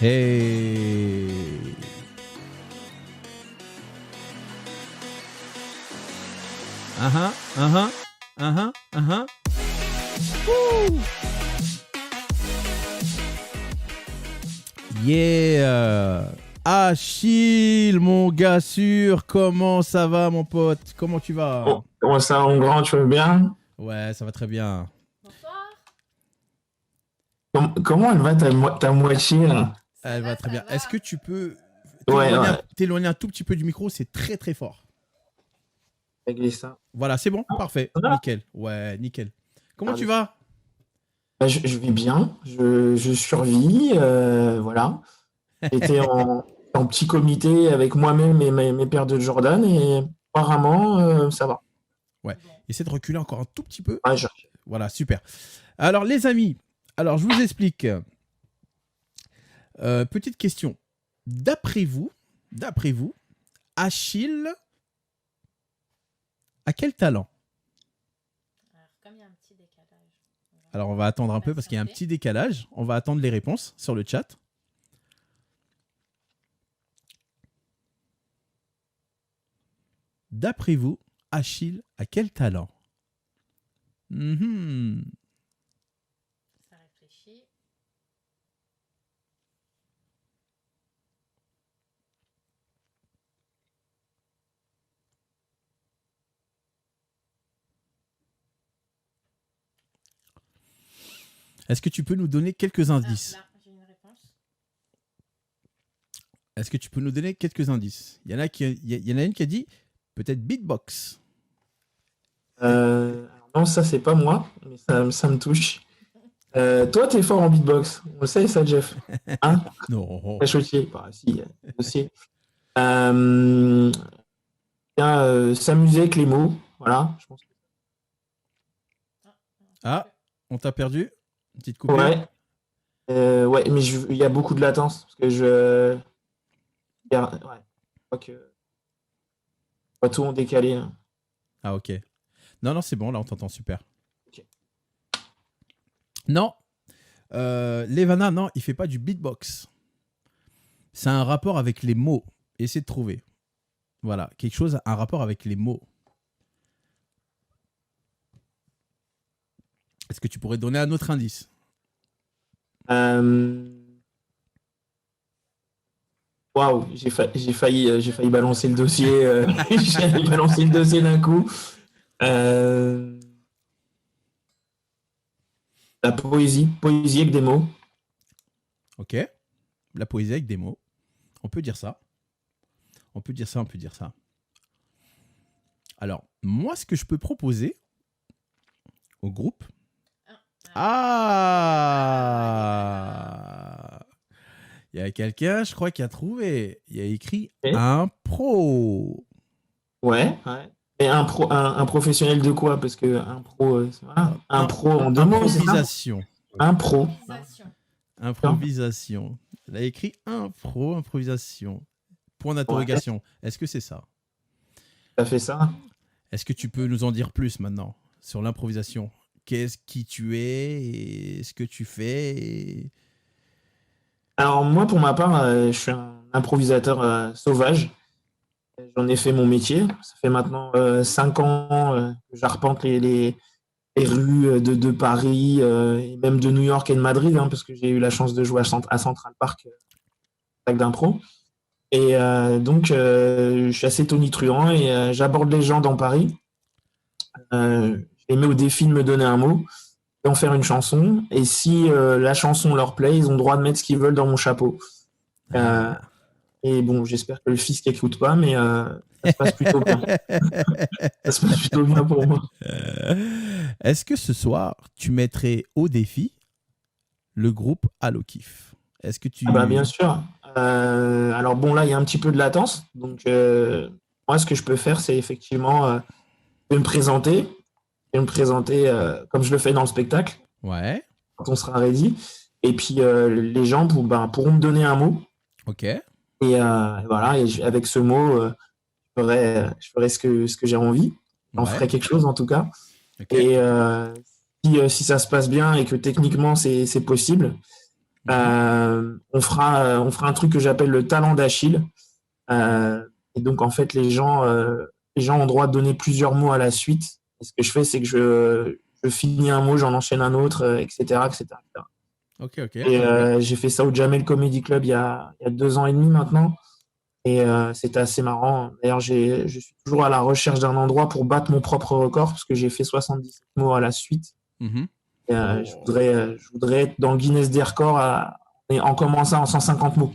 Hey. Uh-huh, uh-huh, uh-huh, uh-huh. Woo. Yeah. Achille, mon gars sûr, comment ça va, mon pote? Comment tu vas? Oh, comment ça, mon grand, tu vas bien? Ouais, ça va très bien. Comment elle va ta moitié là? Elle va très bien. Est-ce que tu peux Ouais, ouais, t'éloigner un tout petit peu du micro? C'est très très fort. régler ça. Voilà, c'est bon, parfait, Ça va. nickel. Ouais, nickel. Comment tu Allez. vas? Bah, je vais bien, je survis, voilà. J'étais en petit comité avec moi-même et mes pères de Jordan et apparemment, ça va. Ouais, essaie de reculer encore un tout petit peu. Ouais, Voilà, super. Alors, les amis, alors je vous explique. Petite question. D'après vous, Achille a quel talent? Alors, comme il y a un petit décalage. Alors, on va attendre un peu parce qu'il y a un petit décalage. On va attendre les réponses sur le chat. D'après vous, Achille a quel talent? Mhm. Ça réfléchit. Est-ce que tu peux nous donner quelques indices? Là, j'ai une réponse. Est-ce que tu peux nous donner quelques indices? Il y en a une qui a dit peut-être beatbox. non, ça c'est pas moi, mais ça me touche. Toi, t'es fort en beatbox, on le sait ça, Jeff. Hein? Non. Cachotier, bah si, aussi. S'amuser avec les mots, voilà. Je pense. Ah, on t'a perdu? Une petite coupure? Ouais. Ouais, mais il y a beaucoup de latence parce que ouais, je crois que pas tout en décalé. Hein. Ah, ok. Non, c'est bon, là, on t'entend super. Ok. Non, Levana, non, il fait pas du beatbox. C'est un rapport avec les mots. Essayez de trouver. Voilà, quelque chose, un rapport avec les mots. Est-ce que tu pourrais donner un autre indice? Waouh, j'ai failli balancer le dossier. J'ai failli balancer le dossier d'un coup. La poésie avec des mots. Ok. La poésie avec des mots. On peut dire ça. On peut dire ça. Alors, moi, ce que je peux proposer au groupe. Ah, il y a quelqu'un, je crois, qui a trouvé. Il y a écrit un pro. Ouais. Et un professionnel de quoi? Parce que un pro, voilà. Un pro en deux mots, c'est ça? Improvisation. Un pro. Improvisation. Il a écrit un pro, improvisation. Point d'interrogation. Ouais. Est-ce que c'est ça? Ça fait ça. Est-ce que tu peux nous en dire plus maintenant sur l'improvisation? Qui tu es et ce que tu fais Alors moi, pour ma part, je suis un improvisateur sauvage. J'en ai fait mon métier. Ça fait maintenant 5 ans que j'arpente les rues de Paris et même de New York et de Madrid, hein, parce que j'ai eu la chance de jouer à Central Park, d'impro. Et donc, je suis assez tonitruant et j'aborde les gens dans Paris. Je les mets au défi de me donner un mot, d'en faire une chanson. Et si la chanson leur plaît, ils ont le droit de mettre ce qu'ils veulent dans mon chapeau. Et bon, j'espère que le fisc n'écoute pas, mais ça se passe plutôt bien. Ça se passe plutôt bien pour moi. Est-ce que ce soir, tu mettrais au défi le groupe Allo Kiff? Est-ce que tu... Ah bah bien sûr. Alors bon, là, il y a un petit peu de latence. Donc, moi, ce que je peux faire, c'est effectivement de me présenter. Et me présenter comme je le fais dans le spectacle. Ouais. Quand on sera ready. Et puis, les gens pourront me donner un mot. Ok. Et voilà, et avec ce mot, je ferai ce que j'ai envie. J'en ferai quelque chose, en tout cas. Okay. Et si ça se passe bien et que techniquement, c'est possible, On fera un truc que j'appelle le talent d'Achille. Et donc, en fait, les gens ont droit de donner plusieurs mots à la suite. Et ce que je fais, c'est que je finis un mot, j'en enchaîne un autre, etc., etc. Ok. Et j'ai fait ça au Jamel Comedy Club il y a 2 ans et demi maintenant. Et c'était assez marrant. D'ailleurs, je suis toujours à la recherche d'un endroit pour battre mon propre record, parce que j'ai fait 77 mots à la suite. Mhm. Et, je voudrais être dans le Guinness des records en commençant en 150 mots.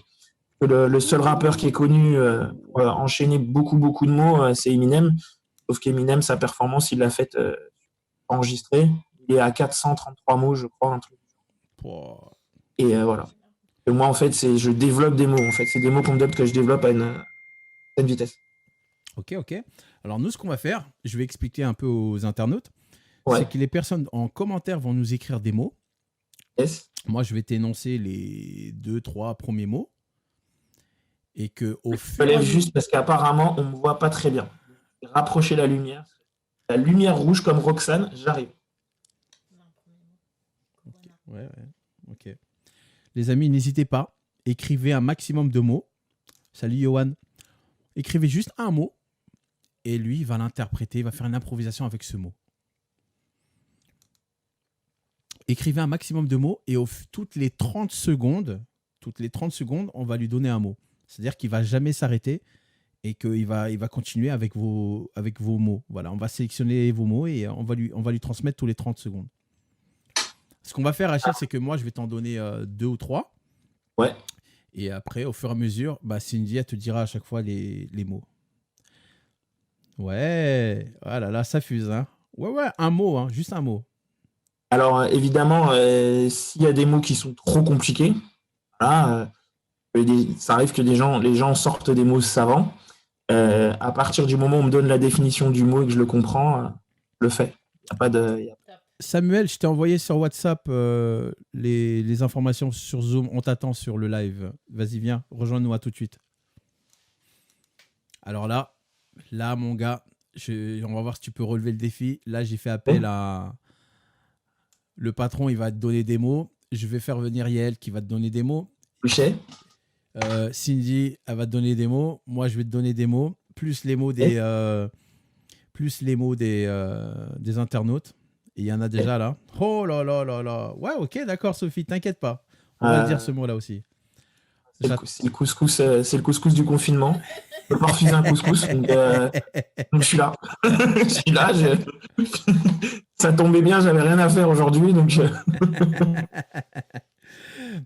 Le seul rappeur qui est connu pour enchaîner beaucoup de mots, c'est Eminem. Sauf qu'Eminem, sa performance, il l'a faite enregistrée. Il est à 433 mots, je crois, un truc. Pouah. Et voilà. Et moi, en fait, je développe des mots. En fait, c'est des mots qu'on me donne que je développe à une certaine vitesse. Ok. Alors nous, ce qu'on va faire, je vais expliquer un peu aux internautes, Ouais. c'est que les personnes en commentaire vont nous écrire des mots. Yes. Moi, je vais t'énoncer les 2-3 premiers mots. Et que au Je fur me et à lève mesure... juste parce qu'apparemment, on me voit pas très bien. Rapprocher la lumière. La lumière rouge comme Roxane, j'arrive. Non, premier mot. Corona. Ouais. Ok. Les amis, n'hésitez pas. Écrivez un maximum de mots. Salut Johan. Écrivez juste un mot. Et lui, il va l'interpréter. Il va faire une improvisation avec ce mot. Écrivez un maximum de mots. Et toutes les 30 secondes, on va lui donner un mot. C'est-à-dire qu'il ne va jamais s'arrêter. Et qu'il va continuer avec vos mots. Voilà, on va sélectionner vos mots et on va lui transmettre tous les 30 secondes. Ce qu'on va faire, Achille, c'est que moi, je vais t'en donner 2 ou 3. Ouais. Et après, au fur et à mesure, Cindy, elle te dira à chaque fois les mots. Ouais, voilà, là, ça fuse. Hein. Ouais, un mot, hein, juste un mot. Alors, évidemment, s'il y a des mots qui sont trop compliqués, voilà, ça arrive que les gens sortent des mots savants. À partir du moment où on me donne la définition du mot et que je le comprends, je le fais. Il n'y a pas de... Top. Samuel, je t'ai envoyé sur WhatsApp les informations sur Zoom. On t'attend sur le live. Vas-y, viens, rejoins-nous à tout de suite. Alors là, mon gars, on va voir si tu peux relever le défi. Là, j'ai fait appel à... Le patron, il va te donner des mots. Je vais faire venir Yael qui va te donner des mots. Touché. Cindy, elle va te donner des mots. Moi, je vais te donner des mots. Plus les mots des internautes. Et il y en a déjà là. Oh là là là là. Ouais, ok, d'accord, Sophie, t'inquiète pas. On va dire ce mot-là aussi. C'est le couscous du confinement. Je peux pas refuser un couscous, donc je suis là. Je suis là. Ça tombait bien, j'avais rien à faire aujourd'hui, donc.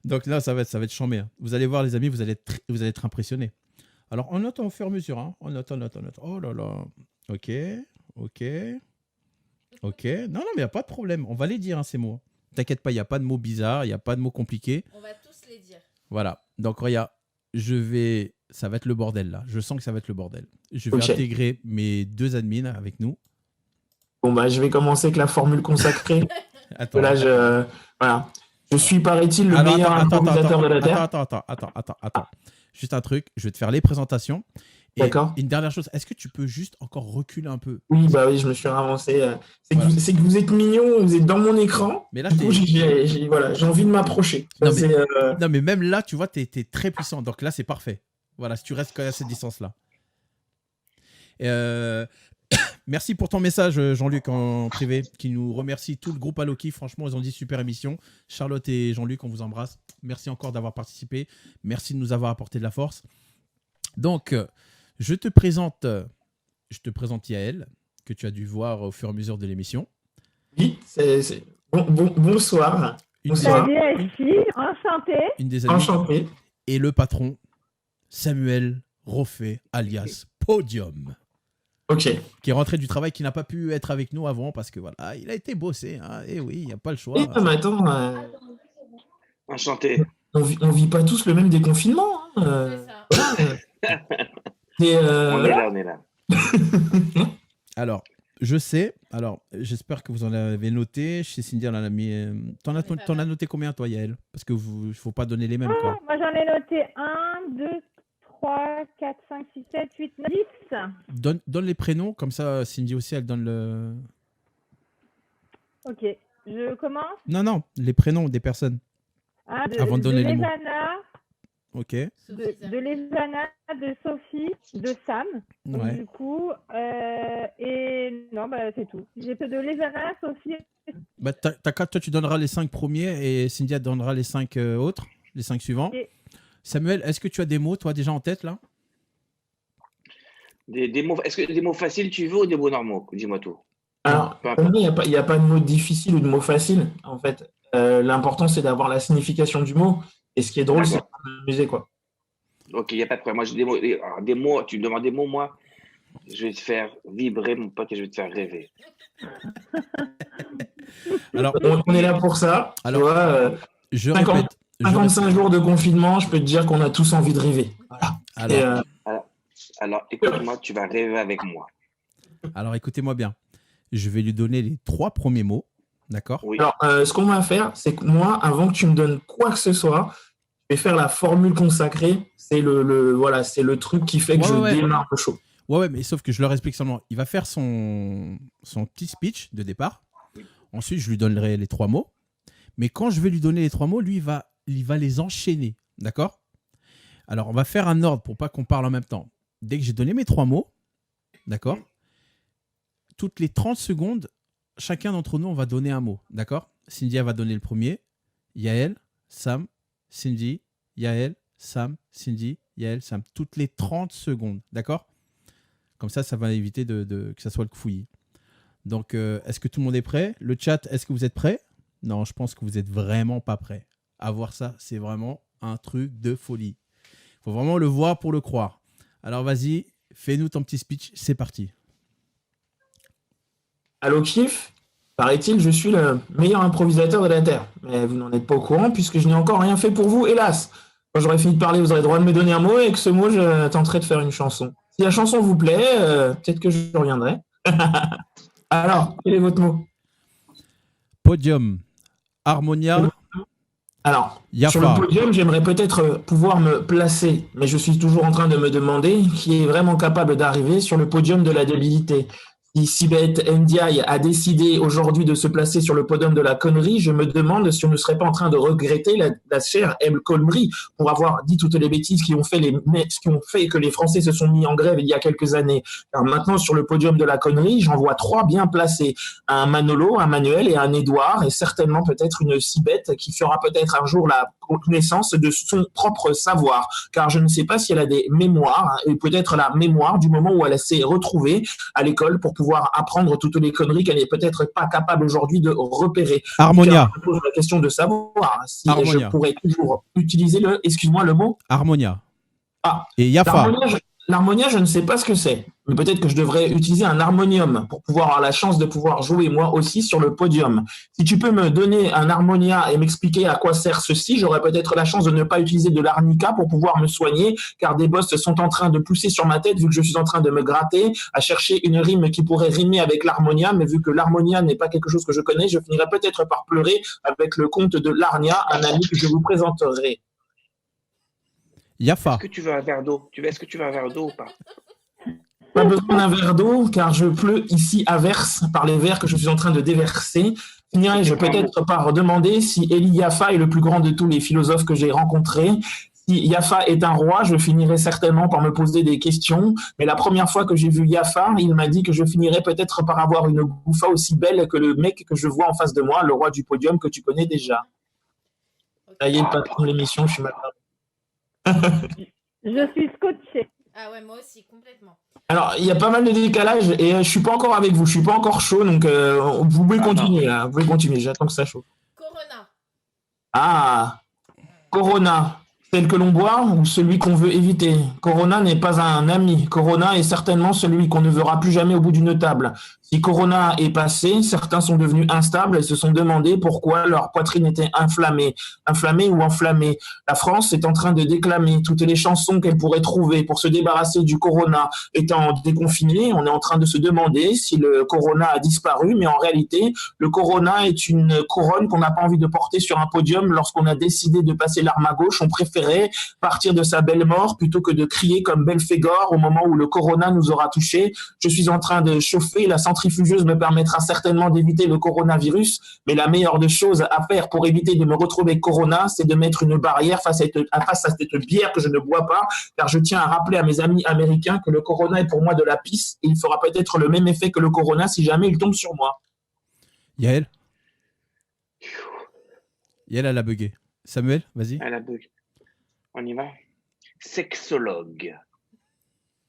Donc là, ça va être chambé. Hein. Vous allez voir, les amis, vous allez être impressionnés. Alors, on note au fur et à mesure. Hein. On note. Oh là là. Ok. Non, mais il n'y a pas de problème. On va les dire, hein, ces mots. T'inquiète pas, il n'y a pas de mots bizarres, il n'y a pas de mots compliqués. On va tous les dire. Voilà. Donc, regarde, ça va être le bordel, là. Je sens que ça va être le bordel. Je vais Ok. intégrer mes 2 admins avec nous. Bon, je vais commencer avec la formule consacrée. Attends. Là, voilà. Je suis, paraît-il, le meilleur improvisateur de la Terre. Attends. Juste un truc, je vais te faire les présentations. Et D'accord. une dernière chose, est-ce que tu peux juste encore reculer un peu? Oui, je me suis avancé. Voilà. C'est que vous êtes mignon, vous êtes dans mon écran. Mais là, du coup, j'ai envie de m'approcher. Non, non, mais même là, tu vois, t'es très puissant. Donc là, c'est parfait. Voilà, si tu restes quand même à cette distance-là. Merci pour ton message, Jean-Luc, en privé, qui nous remercie tout le groupe Aloki. Franchement, ils ont dit super émission. Charlotte et Jean-Luc, on vous embrasse. Merci encore d'avoir participé. Merci de nous avoir apporté de la force. Donc, je te présente Yael, que tu as dû voir au fur et à mesure de l'émission. Oui, bonsoir. Salut Achille, enchanté. Une des amies. Enchanté. Et le patron, Samuel Roffet, alias Podium. Ok. Qui est rentré du travail, qui n'a pas pu être avec nous avant parce que voilà, il a été bossé. Hein, et oui, il n'y a pas le choix. Mais attends. Enchanté. On vit pas tous le même déconfinement. C'est ça. On est là. Alors, je sais. Alors, j'espère que vous en avez noté. Chez Cindy, on en a mis. T'en as noté combien, toi, Yael? Parce que il faut pas donner les mêmes, quoi. Moi, j'en ai noté 1, 2, 3, 4, 5, 6, 7, 8, 9, 10. Donne les prénoms, comme ça, Cindy aussi, elle donne le. Ok, je commence. Non, les prénoms des personnes. Avant de donner les mots. Levana, Ok. de Levana, de Sophie, de Sam. Donc, Ouais. du coup, et non, c'est tout. J'ai peu de Levana, Sophie. Bah, toi, tu donneras les 5 premiers et Cynthia donnera les 5 autres, les 5 suivants. Et- Samuel, est-ce que tu as des mots, toi, déjà en tête, là? Des mots, est-ce que des mots faciles tu veux ou des mots normaux? Dis-moi tout. Alors, Peu pour importe. moi, il n'y a pas de mot difficile ou de mot facile. En fait, l'important, c'est d'avoir la signification du mot. Et ce qui est drôle, c'est de D'accord. s'amuser, quoi. Ok, il n'y a pas de problème. Moi, j'ai des mots. Alors, des mots, tu me demandes des mots, moi, je vais te faire vibrer, mon pote, et je vais te faire rêver. Alors, On est là pour ça. Alors, tu vois, je 50 répète. 55 jours de confinement, je peux te dire qu'on a tous envie de rêver. Voilà. Alors, Et, Alors, écoute-moi, tu vas rêver avec moi. alors, écoutez-moi bien. Je vais lui donner les 3 premiers mots, d'accord? Oui. alors, ce qu'on va faire, c'est que moi, avant que tu me donnes quoi que ce soit, je vais faire la formule consacrée. C'est voilà, c'est le truc qui fait que Ouais. je démarre le show. Ouais, mais sauf que je leur explique seulement. Il va faire son petit speech de départ. Ensuite, je lui donnerai les 3 mots. Mais quand je vais lui donner les 3 mots, lui, il va les enchaîner. D'accord? Alors, on va faire un ordre pour pas qu'on parle en même temps. Dès que j'ai donné mes 3 mots, d'accord? Toutes les 30 secondes, chacun d'entre nous, on va donner un mot. D'accord? Cynthia va donner le premier. Yael, Sam, Cindy, Yael, Sam, Cindy, Yael, Sam. Toutes les 30 secondes. D'accord? Comme ça va éviter que ça soit le fouillis. Donc, est-ce que tout le monde est prêt? Le chat, est-ce que vous êtes prêts? Non, je pense que vous n'êtes vraiment pas prêts. À voir ça, c'est vraiment un truc de folie. Il faut vraiment le voir pour le croire. Alors, vas-y, fais-nous ton petit speech. C'est parti. Allô, Kiff? Paraît-il, je suis le meilleur improvisateur de la Terre. Mais vous n'en êtes pas au courant puisque je n'ai encore rien fait pour vous, hélas. Quand j'aurai fini de parler, vous aurez le droit de me donner un mot et avec ce mot, je tenterai de faire une chanson. Si la chanson vous plaît, peut-être que je reviendrai. Alors, quel est votre mot? Podium. Harmonia. Alors, Yafa. sur le podium, j'aimerais peut-être pouvoir me placer, mais je suis toujours en train de me demander qui est vraiment capable d'arriver sur le podium de la débilité. Si Sibeth Ndiaye a décidé aujourd'hui de se placer sur le podium de la connerie, je me demande si on ne serait pas en train de regretter la chère El Khomri pour avoir dit toutes les bêtises qui ont fait que les Français se sont mis en grève il y a quelques années. Car maintenant, sur le podium de la connerie, j'en vois 3 bien placés. Un Manolo, un Manuel et un Édouard, et certainement peut-être une Sibeth qui fera peut-être un jour la connaissance de son propre savoir. Car je ne sais pas si elle a des mémoires, et peut-être la mémoire du moment où elle s'est retrouvée à l'école pour pouvoir apprendre toutes les conneries qu'elle n'est peut-être pas capable aujourd'hui de repérer. Harmonia. Car je pose la question de savoir si Harmonia. je pourrais toujours utiliser excuse-moi, le mot. Harmonia. Ah, Et Yafa. L'harmonia, je ne sais pas ce que c'est. Mais peut-être que je devrais utiliser un harmonium pour pouvoir avoir la chance de pouvoir jouer moi aussi sur le podium. Si tu peux me donner un harmonia et m'expliquer à quoi sert ceci, j'aurais peut-être la chance de ne pas utiliser de l'arnica pour pouvoir me soigner, car des bosses sont en train de pousser sur ma tête vu que je suis en train de me gratter, à chercher une rime qui pourrait rimer avec l'harmonia, mais vu que l'harmonia n'est pas quelque chose que je connais, je finirai peut-être par pleurer avec le conte de Larnia, un ami que je vous présenterai. Yafa. Est-ce que tu veux un verre d'eau? Est-ce que tu veux un verre d'eau ou pas? Pas besoin d'un verre d'eau, car je pleut ici à verse par les verres que je suis en train de déverser. Finirai-je peut-être par demander si Eli Yafa est le plus grand de tous les philosophes que j'ai rencontrés. Si Yafa est un roi, je finirai certainement par me poser des questions. Mais la première fois que j'ai vu Yafa, il m'a dit que je finirais peut-être par avoir une gouffa aussi belle que le mec que je vois en face de moi, le roi du podium que tu connais déjà. Ça y est, le patron de l'émission, je suis mal parlé. Je suis scotché. Ah ouais, moi aussi, complètement. Alors, il y a pas mal de décalage et je suis pas encore avec vous, je suis pas encore chaud, donc vous pouvez continuer là, vous pouvez continuer, j'attends que ça chauffe. Corona. Ah, Corona, celle que l'on boit ou celui qu'on veut éviter? Corona n'est pas un ami, Corona est certainement celui qu'on ne verra plus jamais au bout d'une table. Si Corona est passé, certains sont devenus instables et se sont demandé pourquoi leur poitrine était inflammée. Inflammée ou enflammée. La France est en train de déclamer toutes les chansons qu'elle pourrait trouver pour se débarrasser du Corona. Étant déconfiné, on est en train de se demander si le Corona a disparu, mais en réalité, le Corona est une couronne qu'on n'a pas envie de porter sur un podium lorsqu'on a décidé de passer l'arme à gauche. On préfère préférerait partir de sa belle mort plutôt que de crier comme Belphégor au moment où le corona nous aura touchés. Je suis en train de chauffer, la centrifugeuse me permettra certainement d'éviter le coronavirus, mais la meilleure des choses à faire pour éviter de me retrouver corona, c'est de mettre une barrière face à cette bière que je ne bois pas, car je tiens à rappeler à mes amis américains que le corona est pour moi de la pisse et il fera peut-être le même effet que le corona si jamais il tombe sur moi. Yael, elle a bugué. Samuel, vas-y. Elle a bug. On y va. Sexologue.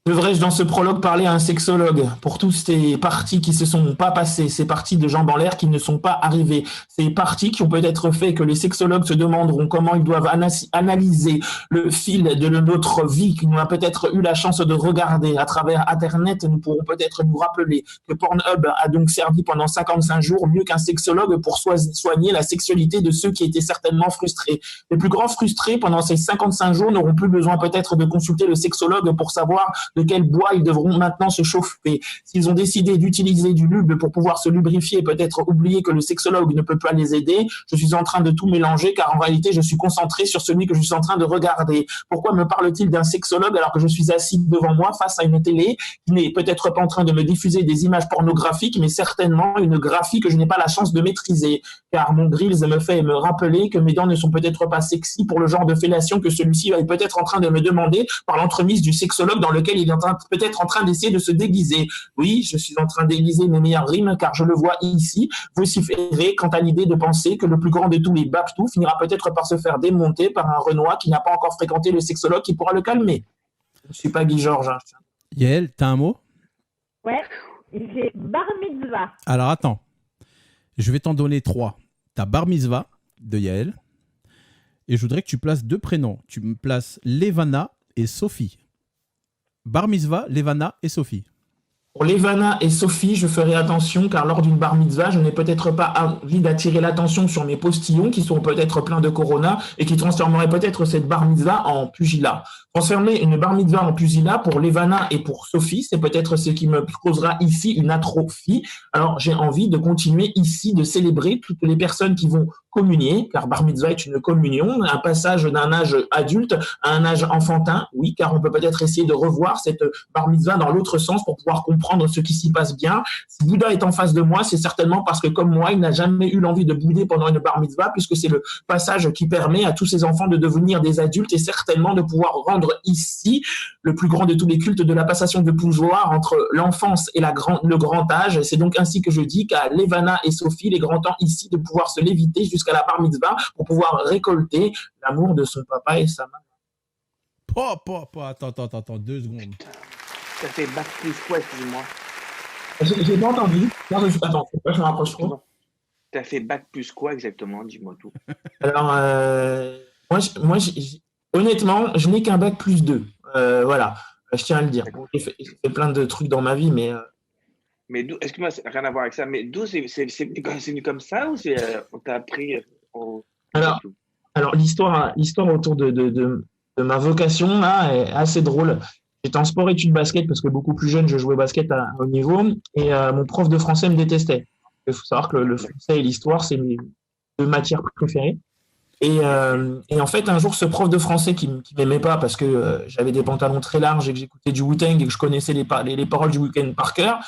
Devrais-je dans ce prologue parler à un sexologue pour toutes ces parties qui se sont pas passées, ces parties de jambes en l'air qui ne sont pas arrivées, ces parties qui ont peut-être fait que les sexologues se demanderont comment ils doivent analyser le fil de notre vie, qui nous a peut-être eu la chance de regarder à travers Internet. Nous pourrons peut-être nous rappeler que Pornhub a donc servi pendant 55 jours mieux qu'un sexologue pour soigner la sexualité de ceux qui étaient certainement frustrés. Les plus grands frustrés pendant ces 55 jours n'auront plus besoin peut-être de consulter le sexologue pour savoir de quel bois ils devront maintenant se chauffer. S'ils ont décidé d'utiliser du lube pour pouvoir se lubrifier et peut-être oublier que le sexologue ne peut pas les aider, je suis en train de tout mélanger car en réalité je suis concentré sur celui que je suis en train de regarder. Pourquoi me parle-t-il d'un sexologue alors que je suis assis devant moi face à une télé qui n'est peut-être pas en train de me diffuser des images pornographiques, mais certainement une graphie que je n'ai pas la chance de maîtriser, car mon Grills me fait me rappeler que mes dents ne sont peut-être pas sexy pour le genre de fellation que celui-ci est peut-être en train de me demander par l'entremise du sexologue dans lequel il est peut-être en train d'essayer de se déguiser. Oui, je suis en train d'aiguiser mes meilleures rimes car je le vois ici, vociférer quant à l'idée de penser que le plus grand de tous les Babtou finira peut-être par se faire démonter par un Renoir qui n'a pas encore fréquenté le sexologue qui pourra le calmer. Je ne suis pas Guy Georges. Hein. Yael, t'as un mot? Ouais, j'ai bar mitzvah. Alors attends, je vais t'en donner 3. T'as bar mitzvah de Yael, et je voudrais que tu places 2 prénoms. Tu me places Levana et Sophie. Bar mitzvah, Levana et Sophie. Pour Levana et Sophie, je ferai attention car lors d'une bar mitzvah, je n'ai peut-être pas envie d'attirer l'attention sur mes postillons qui sont peut-être pleins de corona et qui transformeraient peut-être cette bar mitzvah en pugilat. Transformer une bar mitzvah en pugilat pour Levana et pour Sophie, c'est peut-être ce qui me causera ici une atrophie. Alors j'ai envie de continuer ici de célébrer toutes les personnes qui vont communier, car bar mitzvah est une communion, un passage d'un âge adulte à un âge enfantin, oui, car on peut peut-être essayer de revoir cette bar mitzvah dans l'autre sens pour pouvoir comprendre ce qui s'y passe bien. Si Bouddha est en face de moi, c'est certainement parce que comme moi, il n'a jamais eu l'envie de bouder pendant une bar mitzvah, puisque c'est le passage qui permet à tous ces enfants de devenir des adultes et certainement de pouvoir rendre ici le plus grand de tous les cultes de la passation de pouvoir entre l'enfance et le grand âge. C'est donc ainsi que je dis qu'à Levana et Sophie, les grands temps ici de pouvoir se léviter jusqu'à la bar mitzvah pour pouvoir récolter l'amour de son papa et sa maman. Attends, 2 secondes. Ça fait bac plus quoi, excuse-moi? J'ai pas entendu. Non, attends, je me rapproche trop. T'as fait bac plus quoi exactement? Dis-moi tout. Alors, honnêtement, je n'ai qu'un bac plus 2. Voilà, je tiens à le dire. J'ai fait plein de trucs dans ma vie, mais... Mais d'où, excuse-moi, ça n'a rien à voir avec ça, mais d'où c'est venu comme ça ou on t'a appris Alors l'histoire autour de ma vocation là est assez drôle. J'étais en sport études basket parce que beaucoup plus jeune, je jouais au basket à haut niveau et mon prof de français me détestait. Il faut savoir que le français et l'histoire, c'est mes 2 matières préférées. Et en fait, un jour, ce prof de français qui m'aimait pas parce que j'avais des pantalons très larges et que j'écoutais du Wu-Tang et que je connaissais les paroles du Weeknd par cœur,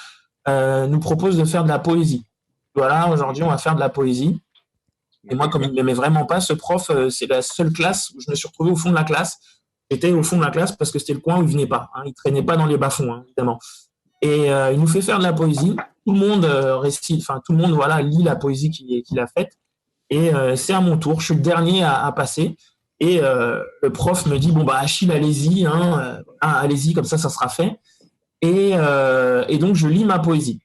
nous propose de faire de la poésie. Voilà, aujourd'hui, on va faire de la poésie. Et moi, comme il ne m'aimait vraiment pas, ce prof, c'est la seule classe où je me suis retrouvé au fond de la classe. J'étais au fond de la classe parce que c'était le coin où il venait pas. Hein. Il traînait pas dans les bas-fonds, hein, évidemment. Et il nous fait faire de la poésie. Tout le monde voilà, lit la poésie qu'il a faite. Et c'est à mon tour. Je suis le dernier à passer. Et le prof me dit, bon, bah, Achille, allez-y. Allez-y, comme ça sera fait. Et donc, je lis ma poésie.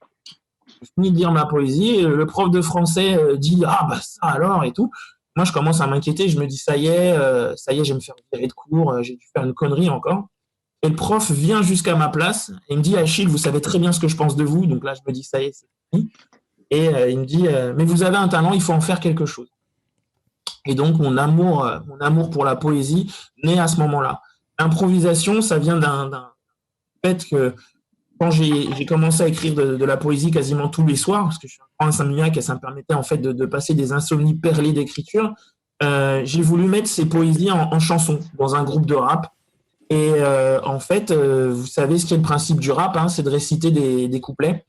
Je finis de lire ma poésie. Et le prof de français dit, ah, bah, ça alors, et tout. Moi, je commence à m'inquiéter. Je me dis, ça y est, je vais me faire virer de cours. J'ai dû faire une connerie encore. Et le prof vient jusqu'à ma place. Et il me dit, Achille, vous savez très bien ce que je pense de vous. Donc là, je me dis, ça y est, c'est fini. Et il me dit, mais vous avez un talent, il faut en faire quelque chose. Et donc, mon amour pour la poésie naît à ce moment-là. L'improvisation, ça vient d'un fait que quand j'ai commencé à écrire de la poésie quasiment tous les soirs, parce que je suis un grand insomniaque et ça me permettait en fait de passer des insomnies perlées d'écriture, j'ai voulu mettre ces poésies en chanson dans un groupe de rap. Et en fait, vous savez ce qu'est le principe du rap, hein, c'est de réciter des couplets.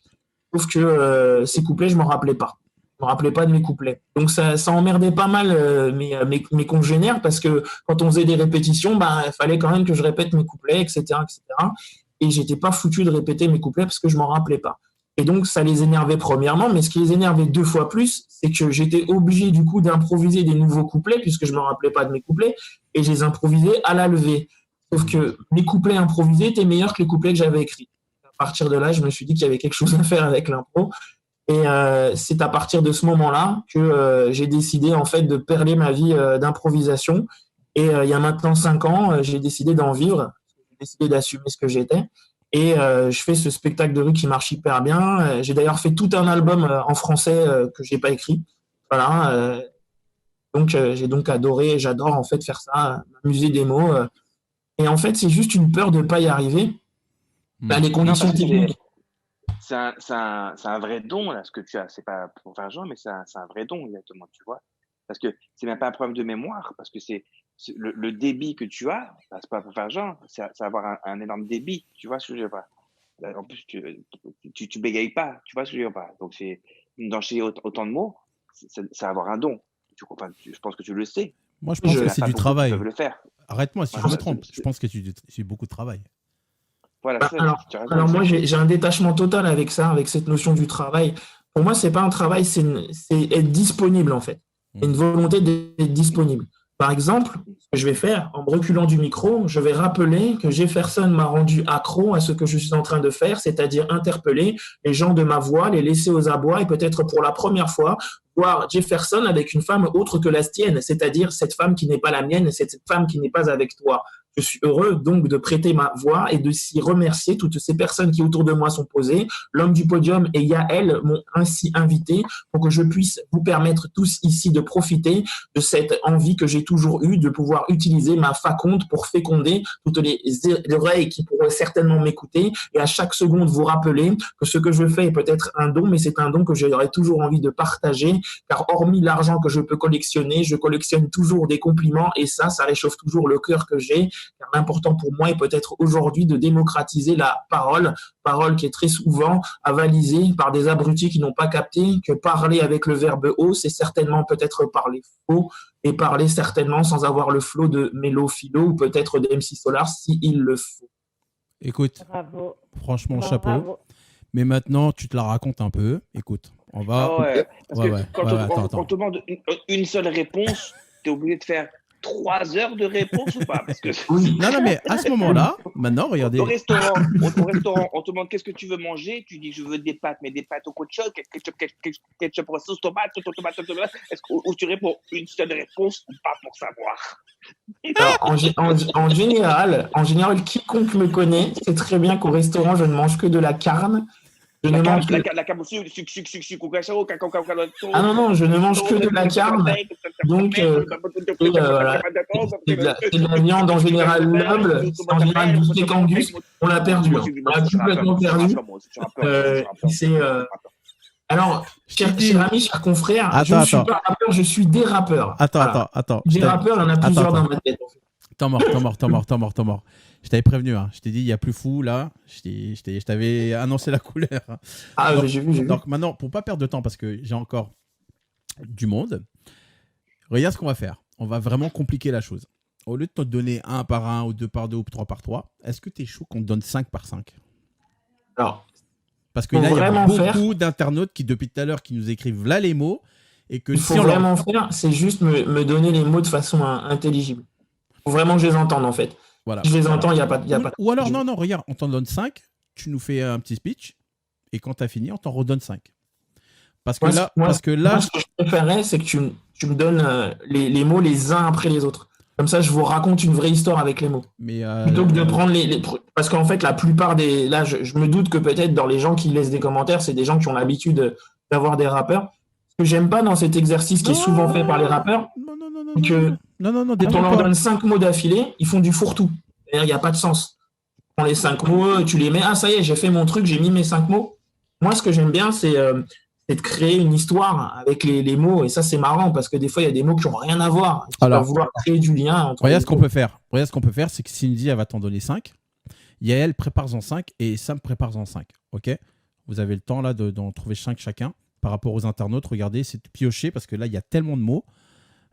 Sauf que ces couplets, je m'en rappelais pas. Je me rappelais pas de mes couplets. Donc ça emmerdait pas mal mes congénères parce que quand on faisait des répétitions, il fallait quand même que je répète mes couplets, etc., etc. Et j'étais pas foutu de répéter mes couplets parce que je m'en rappelais pas. Et donc ça les énervait premièrement, mais ce qui les énervait 2 fois plus, c'est que j'étais obligé du coup d'improviser des nouveaux couplets puisque je me rappelais pas de mes couplets et je les improvisais à la levée. Sauf que mes couplets improvisés étaient meilleurs que les couplets que j'avais écrits. À partir de là, je me suis dit qu'il y avait quelque chose à faire avec l'impro. Et c'est à partir de ce moment-là que j'ai décidé en fait de perler ma vie d'improvisation. Et il y a maintenant 5 ans, j'ai décidé d'en vivre. J'ai décidé d'assumer ce que j'étais. Et je fais ce spectacle de rue qui marche hyper bien. J'ai d'ailleurs fait tout un album en français que j'ai pas écrit. Voilà. Donc j'ai donc adoré. Et j'adore en fait faire ça, m'amuser des mots. Et en fait, c'est juste une peur de pas y arriver. Les conditions techniques. C'est un vrai don, là, ce que tu as. C'est pas pour faire genre, mais c'est un vrai don, exactement, tu vois. Parce que c'est même pas un problème de mémoire, parce que c'est le débit que tu as, c'est pas pour faire genre, c'est avoir un énorme débit, tu vois ce que je veux dire. En plus, tu bégayes pas, tu vois ce que je veux dire. Donc, c'est d'enchaîner autant de mots, c'est avoir un don. Je pense que tu le sais. Moi, je pense que c'est du travail. Peuvent le faire. Arrête-moi si je me trompe. Je pense que c'est beaucoup de travail. Voilà, alors moi, j'ai un détachement total avec ça, avec cette notion du travail. Pour moi, c'est pas un travail, c'est être disponible, en fait. C'est une volonté d'être disponible. Par exemple, ce que je vais faire, en me reculant du micro, je vais rappeler que Jefferson m'a rendu accro à ce que je suis en train de faire, c'est-à-dire interpeller les gens de ma voix, les laisser aux abois et peut-être pour la première fois, voir Jefferson avec une femme autre que la tienne, c'est-à-dire cette femme qui n'est pas la mienne, cette femme qui n'est pas avec toi. Je suis heureux donc de prêter ma voix et de s'y remercier toutes ces personnes qui autour de moi sont posées. L'homme du podium et Yael m'ont ainsi invité pour que je puisse vous permettre tous ici de profiter de cette envie que j'ai toujours eue de pouvoir utiliser ma faconde pour féconder toutes les oreilles qui pourraient certainement m'écouter et à chaque seconde vous rappeler que ce que je fais est peut-être un don, mais c'est un don que j'aurais toujours envie de partager, car hormis l'argent que je peux collectionner, je collectionne toujours des compliments et ça réchauffe toujours le cœur que j'ai. Car l'important pour moi est peut-être aujourd'hui de démocratiser la parole qui est très souvent avalisée par des abrutis qui n'ont pas capté que parler avec le verbe haut, c'est certainement peut-être parler faux et parler certainement sans avoir le flot de Mélo Philo ou peut-être de MC Solar s'il le faut. Écoute, Bravo. franchement, Bravo. chapeau. Mais maintenant, tu te la racontes un peu. Écoute, on va... Ah ouais, parce que attends. quand on te demande une seule réponse, tu es obligé de faire 3 heures de réponse ou pas? Parce que Non, mais à ce moment-là, maintenant, regardez. Au restaurant, on te demande qu'est-ce que tu veux manger, tu dis je veux des pâtes, mais des pâtes au ketchup, ketchup sauce tomate, ou tu réponds une seule réponse ou pas pour savoir. Alors, en général, quiconque me connaît sait très bien qu'au restaurant, je ne mange que de la carne. Je ne mange que... Ah non, je ne mange que de la carne. Donc, voilà. C'est de la viande en général noble, en général du steak angus. On l'a perdu. On l'a complètement perdu. Alors, cher ami, cher confrère, je ne suis pas rappeur, je suis des rappeurs. Attends. Des rappeurs, il y en a plusieurs dans ma tête. T'es mort. Je t'avais prévenu, hein. Je t'ai dit, il y a plus fou, là. Je t'avais annoncé la couleur. Ah, j'ai vu. Donc maintenant, pour pas perdre de temps, parce que j'ai encore du monde, regarde ce qu'on va faire. On va vraiment compliquer la chose. Au lieu de te donner 1 par 1 ou 2 par 2 ou 3 par 3, est-ce que tu es chaud qu'on te donne 5 par 5? Alors, parce que là, il y a beaucoup d'internautes qui, depuis tout à l'heure, qui nous écrivent là les mots. Et que il faut vraiment faire, c'est juste me donner les mots de façon intelligible. Il faut vraiment que je les entende, en fait. Voilà. Si je les entends, il n'y a pas Ou alors, non, regarde, on t'en donne 5, tu nous fais un petit speech, et quand tu as fini, on t'en redonne 5. Parce que là, moi, ce que je préférerais, c'est que tu me donnes les mots les uns après les autres. Comme ça, je vous raconte une vraie histoire avec les mots. Mais plutôt que de prendre parce qu'en fait, la plupart des... Là, je me doute que peut-être dans les gens qui laissent des commentaires, c'est des gens qui ont l'habitude d'avoir des rappeurs. Ce que j'aime pas dans cet exercice qui est souvent fait par les rappeurs, c'est que quand on leur donne 5 mots d'affilée, ils font du fourre-tout. Il n'y a pas de sens. Tu prends les 5 mots, tu les mets. Ah, ça y est, j'ai fait mon truc, j'ai mis mes 5 mots. Moi, ce que j'aime bien, c'est c'est de créer une histoire avec les mots. Et ça, c'est marrant parce que des fois, il y a des mots qui n'ont rien à voir. Tu vas vouloir créer du lien entre regarde ce qu'on peut faire. Regarde ce qu'on peut faire, c'est que Cindy, elle va t'en donner 5. Yael, prépare-en 5 et Sam, prépare-en 5. Ok ? Vous avez le temps là d'en trouver 5 chacun. Par rapport aux internautes, regardez, c'est de piocher parce que là, il y a tellement de mots.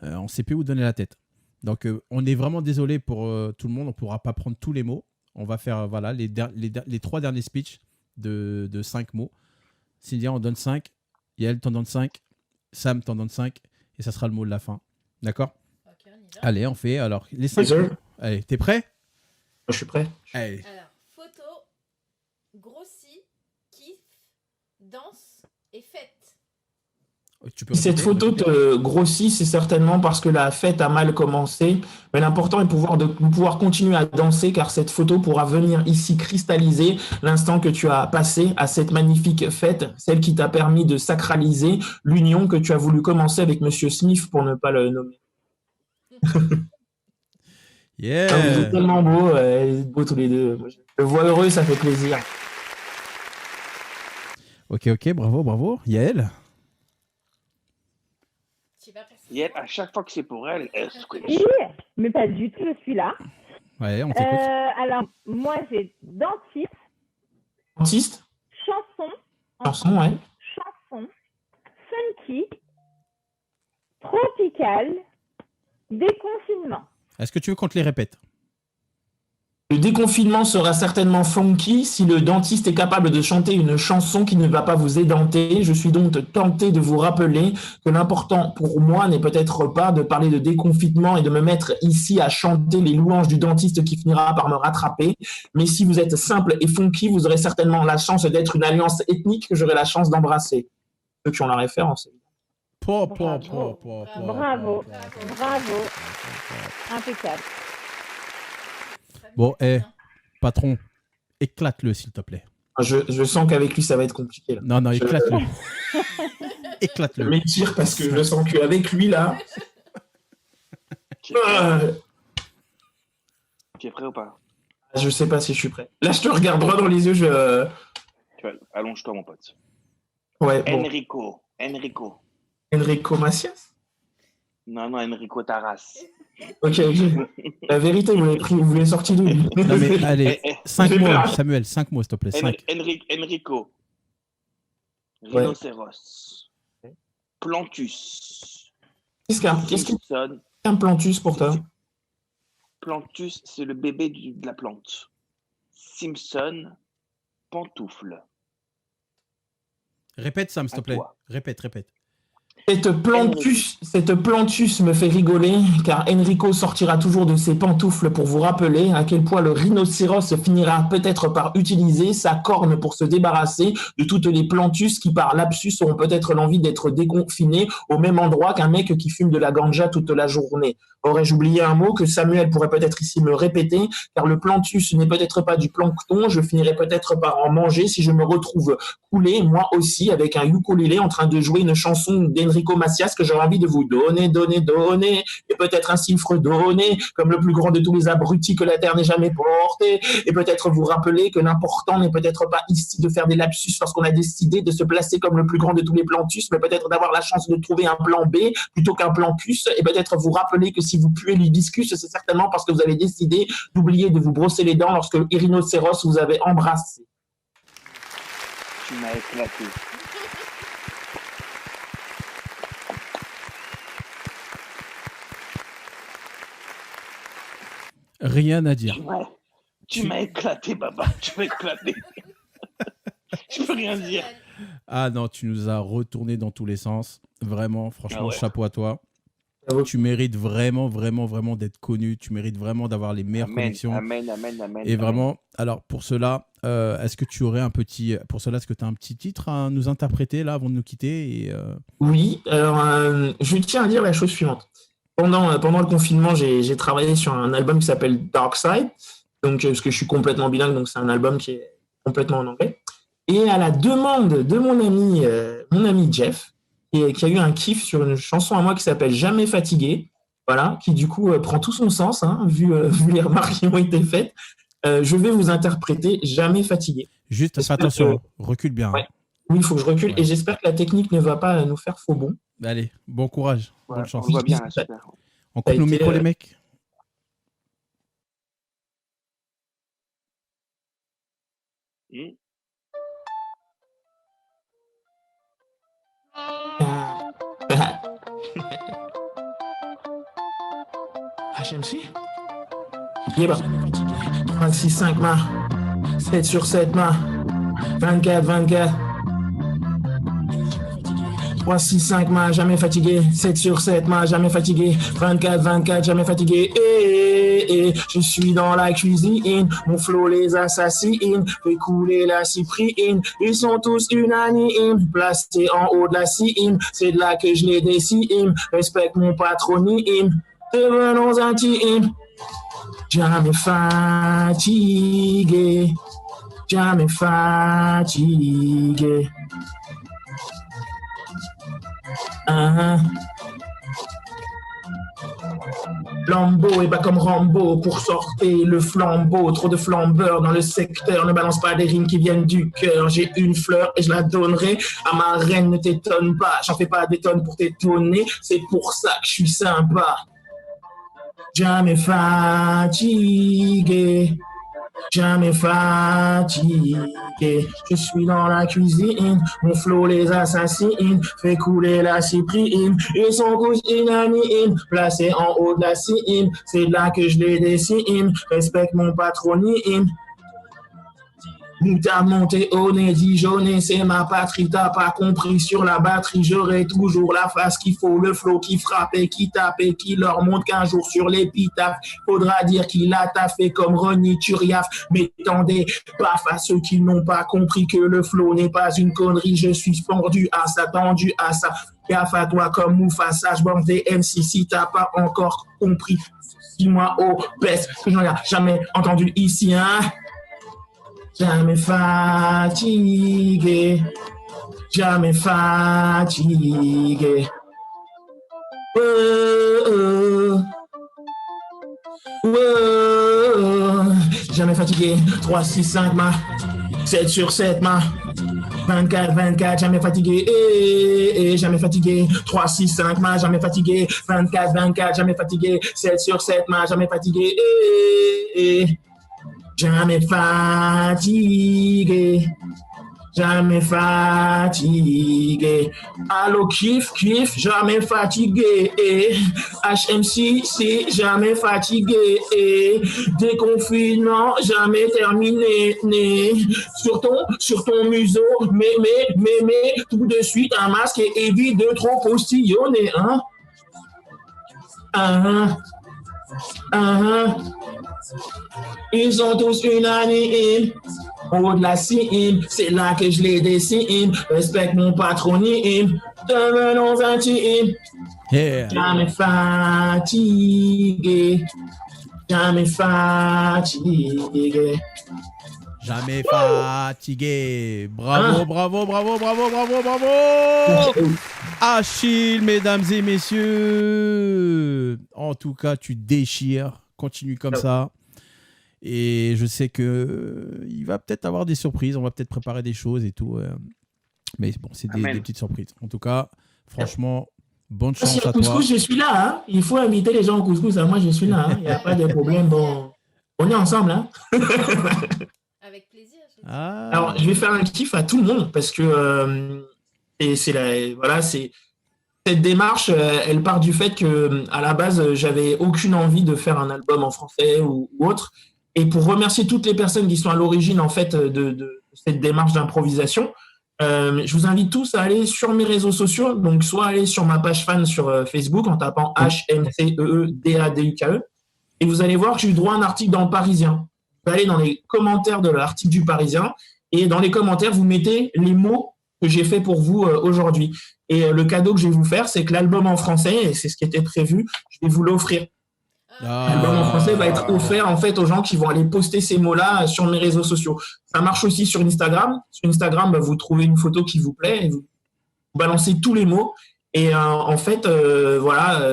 On ne sait plus où donner la tête. Donc, on est vraiment désolé pour tout le monde. On ne pourra pas prendre tous les mots. On va faire les 3 derniers speeches de 5 mots. Cindy, on donne 5. Yael, t'en donne 5. Sam, t'en donne 5. Et ça sera le mot de la fin. D'accord ? Ok, on y va. Allez, on fait alors les 5 Yes, mots. sir. Allez, t'es prêt ? Je suis prêt. Allez. Alors, photo, grossit, kiff, danse et fête. Tu peux Si cette répéter, photo te grossit, c'est certainement parce que la fête a mal commencé. Mais l'important est de pouvoir continuer à danser car cette photo pourra venir ici cristalliser l'instant que tu as passé à cette magnifique fête, celle qui t'a permis de sacraliser l'union que tu as voulu commencer avec Monsieur Smith pour ne pas le nommer. Yeah. Ah, vous êtes tellement beaux, vous êtes beaux tous les deux. Moi, je le vois heureux, ça fait plaisir. Ok, bravo. Yael. Tu vas passer. Yael, à chaque fois que c'est pour elle, elle squish. Oui, mais pas du tout, je suis là. Ouais, on t'écoute. Alors, moi, j'ai dentiste, Dentiste, chanson, ouais. chanson, funky, tropical, déconfinement. Est-ce que tu veux qu'on te les répète ? Le déconfinement sera certainement funky si le dentiste est capable de chanter une chanson qui ne va pas vous édenter. Je suis donc tenté de vous rappeler que l'important pour moi n'est peut-être pas de parler de déconfinement et de me mettre ici à chanter les louanges du dentiste qui finira par me rattraper. Mais si vous êtes simple et funky, vous aurez certainement la chance d'être une alliance ethnique que j'aurai la chance d'embrasser. Ceux qui ont la référence. Bravo. Impeccable. Bon, patron, éclate-le s'il te plaît. Je sens qu'avec lui, ça va être compliqué. Là. Non, éclate-le. Je Éclate-le. m'étire parce que je sens qu'avec lui, là... Tu es prêt? euh, Tu es prêt ou pas? je sais pas si je suis prêt. Là, je te regarde droit dans les yeux. Allonge-toi, mon pote. Ouais, bon. Enrico. Enrico Macias. Non, Enrico Taras. Ok. La vérité, vous l'avez sorti d'où lui Non, mais allez, 5 J'ai mots, peur. Samuel, 5 mots, s'il te plaît. 5. Enrico. Ouais. Rhinocéros. Plantus. Qu'est-ce Simpson. qu'un plantus pour toi? Plantus, c'est le bébé de la plante. Simpson. Pantoufle. Répète, Sam, s'il te À plaît. toi. Répète. Cette plantus me fait rigoler, car Enrico sortira toujours de ses pantoufles pour vous rappeler à quel point le rhinocéros finira peut-être par utiliser sa corne pour se débarrasser de toutes les plantus qui, par lapsus, auront peut-être l'envie d'être déconfinés au même endroit qu'un mec qui fume de la ganja toute la journée. Aurais-je oublié un mot que Samuel pourrait peut-être ici me répéter, car le plantus n'est peut-être pas du plancton, je finirai peut-être par en manger si je me retrouve coulé, moi aussi, avec un ukulélé en train de jouer une chanson d'Enrico Macias que j'aurais envie de vous donner, et peut-être un chiffre donné, comme le plus grand de tous les abrutis que la terre n'ait jamais porté, et peut-être vous rappeler que l'important n'est peut-être pas ici de faire des lapsus lorsqu'on a décidé de se placer comme le plus grand de tous les plantus, mais peut-être d'avoir la chance de trouver un plan B plutôt qu'un plan cus, et peut-être vous rappeler que si vous puez l'hibiscus, c'est certainement parce que vous avez décidé d'oublier de vous brosser les dents lorsque le rhinocéros vous avait embrassé. Tu m'as éclaté. Rien à dire. Tu m'as éclaté, Baba. Tu m'as éclaté. Je peux rien dire. Ah non, tu nous as retourné dans tous les sens. Vraiment, franchement, chapeau à toi. Bravo. Tu mérites vraiment d'être connu. Tu mérites vraiment d'avoir les meilleures connexions. Amen. Et vraiment, alors pour cela, est-ce que tu aurais un petit titre à nous interpréter là avant de nous quitter Oui, alors je tiens à dire la chose suivante. Pendant le confinement, j'ai travaillé sur un album qui s'appelle Dark Side, donc parce que je suis complètement bilingue, donc c'est un album qui est complètement en anglais. Et à la demande de mon ami Jeff, qui a eu un kiff sur une chanson à moi qui s'appelle Jamais fatigué, voilà, qui du coup prend tout son sens, hein, vu les remarques qui ont été faites. Je vais vous interpréter Jamais fatigué. Juste, fais attention, recule bien. Ouais. Oui, il faut que je recule. Ouais. Et j'espère que la technique ne va pas nous faire faux bon. Allez, bon courage, Voilà, bonne chance. on voit bien, là, super. On coupe nos été, micros, les mecs. Hmm. HMC Yéba. 36, 5 mains. 7 sur 7 mains. 24, 24. 3, 6, 5 mains, jamais fatigué. 7 sur 7 mains, jamais fatigué. 24, 24, jamais fatigué. Je suis dans la cuisine. Mon flow les assassine. Fait couler la cyprine. Ils sont tous unanimes. Placés en haut de la cime. C'est de là que je les dessine. Respecte mon patronyme. Devenons intimes. Jamais fatigué. Jamais fatigué. Lambeau et pas comme Rambo pour sortir le flambeau. Trop de flambeurs dans le secteur. Ne balance pas des rimes qui viennent du cœur. J'ai une fleur et je la donnerai à ma reine. Ne t'étonne pas, j'en fais pas des tonnes pour t'étonner. C'est pour ça que je suis sympa. Jamais fatigué. Jamais fatigué, je suis dans la cuisine, mon flow les assassine, fait couler la cyprine, ils sont tous unanimes, placés en haut de la cime, c'est là que je les dessine, respecte mon patronyme. Moutard monté au nez, Dijonais, c'est ma patrie, t'as pas compris sur la batterie, j'aurai toujours la face qu'il faut, le flow qui frappe et qui tape et qui leur montre qu'un jour sur l'épitaphe, faudra dire qu'il a taffé comme Ronnie Turiaf, mais tendez pas à ceux qui n'ont pas compris que le flow n'est pas une connerie, je suis pendu à ça, tendu à ça, gaffe à toi comme Mufasa, je bande des MC si t'as pas encore compris, dis-moi au best, que j'en ai jamais entendu ici, hein. Jamais fatigué, jamais fatigué. Jamais fatigué. 3, 6, 5 mains. 7 sur 7 mains. 24, 24, jamais fatigué. Jamais fatigué. 3, 6, 5 mains, jamais fatigué. 24, 24, jamais fatigué. 7 sur 7 mains, jamais fatigué. Jamais fatigué, jamais fatigué. Allo kiff, kiff, jamais fatigué. HMC, c'est jamais fatigué. Déconfinement, jamais terminé. Sur ton museau, mais, tout de suite un masque et évite de trop postillonner, hein. Ils sont tous unanimes. En haut de la cime, c'est là que je les dessine. Respecte mon patronyme. Devenons intimes. Yeah. Jamais fatigué. Jamais fatigué. Jamais fatigué. Bravo, bravo, bravo, bravo, bravo, bravo. Achille, mesdames et messieurs. En tout cas, tu déchires. Continue comme ça. Et je sais que il va peut-être avoir des surprises. On va peut-être préparer des choses et tout. Mais bon, c'est des petites surprises. En tout cas, franchement, bonne chance à toi. Couscous, je suis là. Hein. Il faut inviter les gens au couscous. Moi, je suis là. Il n'y a pas de problème. Bon, on est ensemble. Hein. Avec plaisir. Alors, je vais faire un kiff à tout le monde parce que cette démarche, elle part du fait que à la base, j'avais aucune envie de faire un album en français ou autre. Et pour remercier toutes les personnes qui sont à l'origine en fait de cette démarche d'improvisation, je vous invite tous à aller sur mes réseaux sociaux. Donc, soit aller sur ma page fan sur Facebook en tapant HMCEEDADUKE et vous allez voir que j'ai eu droit à un article dans le Parisien. Vous allez dans les commentaires de l'article du Parisien et dans les commentaires, vous mettez les mots que j'ai fait pour vous aujourd'hui. Et le cadeau que je vais vous faire, c'est que l'album en français, et c'est ce qui était prévu, je vais vous l'offrir. L'album en français va être offert en fait aux gens qui vont aller poster ces mots-là sur mes réseaux sociaux. Ça marche aussi sur Instagram. Sur Instagram, vous trouvez une photo qui vous plaît et vous balancez tous les mots. Et en fait,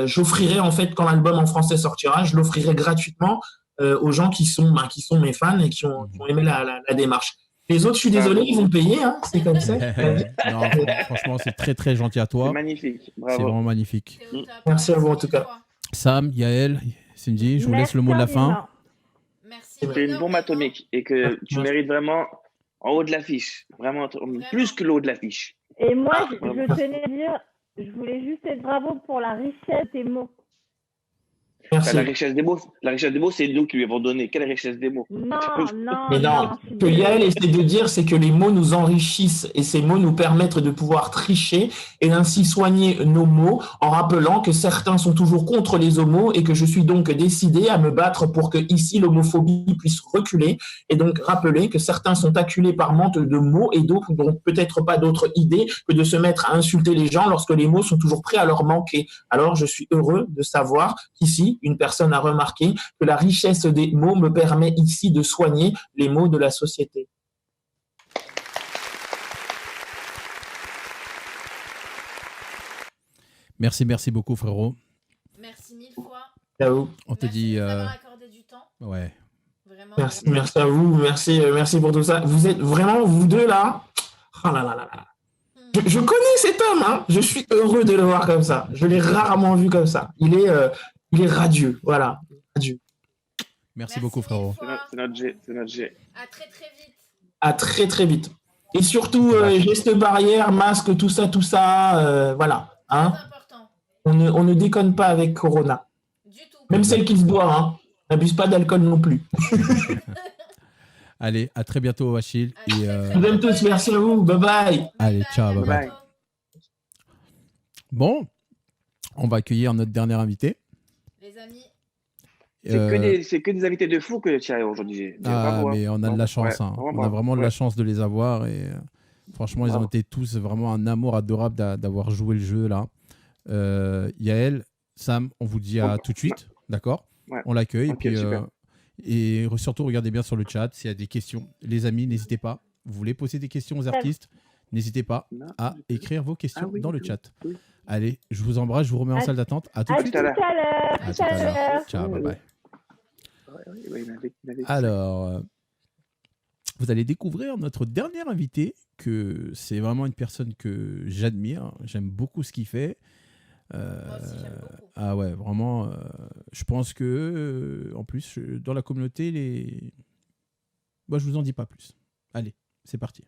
j'offrirai en fait quand l'album en français sortira, je l'offrirai gratuitement aux gens qui sont mes fans et qui ont aimé la démarche. Les autres, je suis désolé, ils vont payer, hein, c'est comme ça. Non, franchement, c'est très très gentil à C'est toi. magnifique. C'est Bravo. vraiment magnifique. Théo, t'as Merci à vous, en applaudi tout cas. 1000 fois. Sam, Yael, Cindy, je vous laisse le mot de la Merci fin. infiniment. Merci. Tu es une bombe atomique et que tu mérites vraiment en haut de l'affiche. Vraiment, plus que le haut de l'affiche. Et moi, Ah, je tenais à dire, je voulais juste être bravo pour la richesse des mots. Merci. La richesse des mots, c'est nous qui lui avons donné. Quelle richesse des mots? Non, non, Mais non, je suis ce que Yael désolée. essaie de dire, c'est que les mots nous enrichissent et ces mots nous permettent de pouvoir tricher et ainsi soigner nos mots en rappelant que certains sont toujours contre les homos et que je suis donc décidé à me battre pour que ici l'homophobie puisse reculer et donc rappeler que certains sont acculés par manque de mots et d'autres n'ont peut-être pas d'autre idée que de se mettre à insulter les gens lorsque les mots sont toujours prêts à leur manquer. Alors je suis heureux de savoir qu'ici, une personne a remarqué que la richesse des mots me permet ici de soigner les maux de la société. Merci beaucoup, frérot. Merci 1000 fois. Ciao. On te Merci dit. de nous avoir accordé du temps. Ouais. Vraiment. Merci à vous, merci pour tout ça. Vous êtes vraiment, vous deux là, oh là là là là. Je connais cet homme, hein. Je suis heureux de le voir comme ça. Je l'ai rarement vu comme ça. Il est radieux, voilà. Radieux. Merci beaucoup, frérot. 1000 fois. C'est notre G. C'est notre G. À très très vite. À très très vite. Et surtout, gestes barrières, masques, tout ça, voilà. Hein. Très important. On ne déconne pas avec Corona. Du tout. Même celle qui se boit, hein. N'abuse pas d'alcool non plus. Allez, à très bientôt, Achille. À très, Et, très Je vous aime tous, merci à vous, bye bye. Allez, ciao, bye bye. Bon, on va accueillir notre dernier invité. Les amis, C'est que des invités de fou que tu as aujourd'hui. Bravo, hein. Mais on a de la chance. Ouais, hein. vraiment, On a vraiment de ouais. la chance de les avoir. Et franchement, ils ont Bravo. été tous vraiment un amour adorable d'avoir joué le jeu là. Yael, Sam, on vous dit à tout de suite. D'accord. Ouais. On l'accueille. Ok, Et puis, super. et surtout, regardez bien sur le chat s'il y a des questions. Les amis, n'hésitez pas. Vous voulez poser des questions aux artistes, n'hésitez pas Non, à écrire vos questions Ah oui, dans le oui, chat. oui. Allez, je vous embrasse, je vous remets en À- salle d'attente. À tout de À suite. tout à l'heure. À À tout à l'heure. l'heure. Ciao, bye bye. Ouais, il m'avait dit ça. Alors, vous allez découvrir notre dernier invité, que c'est vraiment une personne que j'admire. J'aime beaucoup ce qu'il fait. moi aussi j'aime beaucoup. Ah ouais, vraiment. Je pense que, en plus, dans la communauté, Moi, je vous en dis pas plus. Allez, c'est parti.